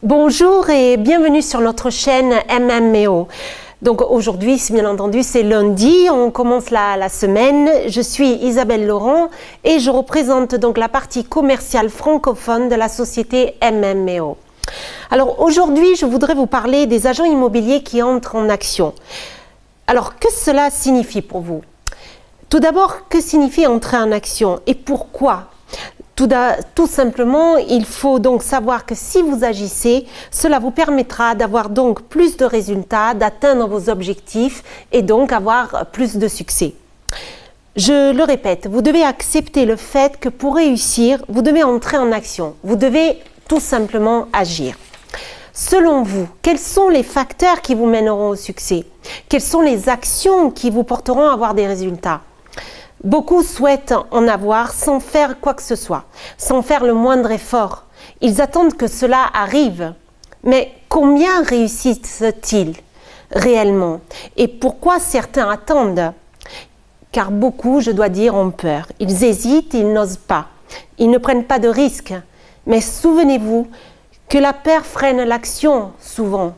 Bonjour et bienvenue sur notre chaîne MMEO. Donc aujourd'hui, bien entendu, c'est lundi, on commence la semaine. Je suis Isabelle Laurent et je représente donc la partie commerciale francophone de la société MMEO. Alors aujourd'hui, je voudrais vous parler des agents immobiliers qui entrent en action. Alors que cela signifie pour vous? Tout d'abord, que signifie entrer en action et pourquoi? Tout simplement, il faut donc savoir que si vous agissez, cela vous permettra d'avoir donc plus de résultats, d'atteindre vos objectifs et donc avoir plus de succès. Je le répète, vous devez accepter le fait que pour réussir, vous devez entrer en action. Vous devez tout simplement agir. Selon vous, quels sont les facteurs qui vous mèneront au succès? Quelles sont les actions qui vous porteront à avoir des résultats? Beaucoup souhaitent en avoir sans faire quoi que ce soit, sans faire le moindre effort. Ils attendent que cela arrive. Mais combien réussissent-ils réellement? Et pourquoi certains attendent? Car beaucoup, je dois dire, ont peur. Ils hésitent, ils n'osent pas. Ils ne prennent pas de risques. Mais souvenez-vous que la peur freine l'action souvent.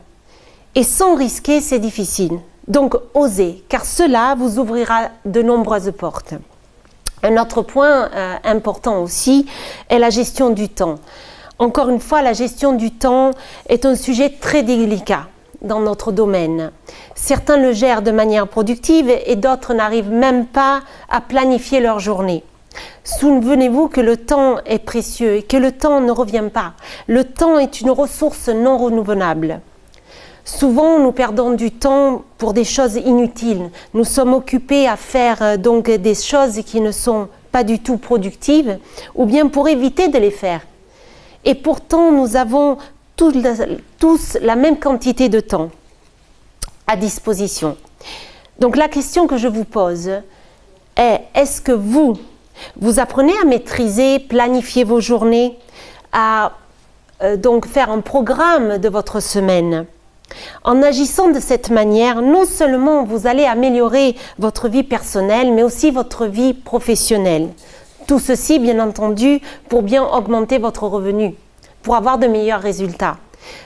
Et sans risquer, c'est difficile. Donc, osez, car cela vous ouvrira de nombreuses portes. Un autre point important aussi est la gestion du temps. Encore une fois, la gestion du temps est un sujet très délicat dans notre domaine. Certains le gèrent de manière productive et d'autres n'arrivent même pas à planifier leur journée. Souvenez-vous que le temps est précieux et que le temps ne revient pas. Le temps est une ressource non renouvelable. Souvent, nous perdons du temps pour des choses inutiles. Nous sommes occupés à faire donc des choses qui ne sont pas du tout productives ou bien pour éviter de les faire. Et pourtant, nous avons tous la même quantité de temps à disposition. Donc la question que je vous pose est, est-ce que vous apprenez à maîtriser, planifier vos journées, à donc faire un programme de votre semaine? En agissant de cette manière, non seulement vous allez améliorer votre vie personnelle, mais aussi votre vie professionnelle. Tout ceci, bien entendu, pour bien augmenter votre revenu, pour avoir de meilleurs résultats.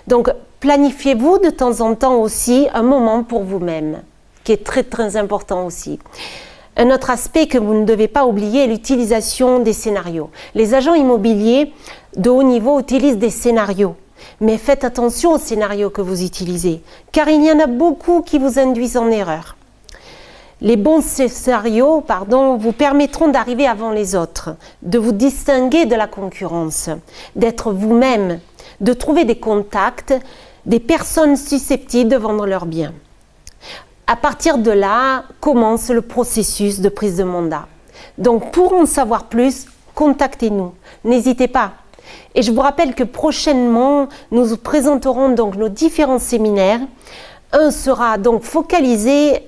Donc, planifiez-vous de temps en temps aussi un moment pour vous-même, qui est très très important aussi. Un autre aspect que vous ne devez pas oublier est l'utilisation des scénarios. Les agents immobiliers de haut niveau utilisent des scénarios. Mais faites attention aux scénarios que vous utilisez, car il y en a beaucoup qui vous induisent en erreur. Les bons scénarios, vous permettront d'arriver avant les autres, de vous distinguer de la concurrence, d'être vous-même, de trouver des contacts, des personnes susceptibles de vendre leurs biens. À partir de là, commence le processus de prise de mandat. Donc, pour en savoir plus, contactez-nous. N'hésitez pas. Et je vous rappelle que prochainement, nous vous présenterons donc nos différents séminaires. Un sera donc focalisé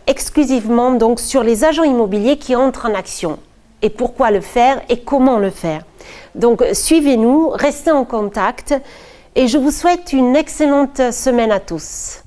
exclusivement donc sur les agents immobiliers qui entrent en action. Et pourquoi le faire et comment le faire. Donc suivez-nous, restez en contact et je vous souhaite une excellente semaine à tous.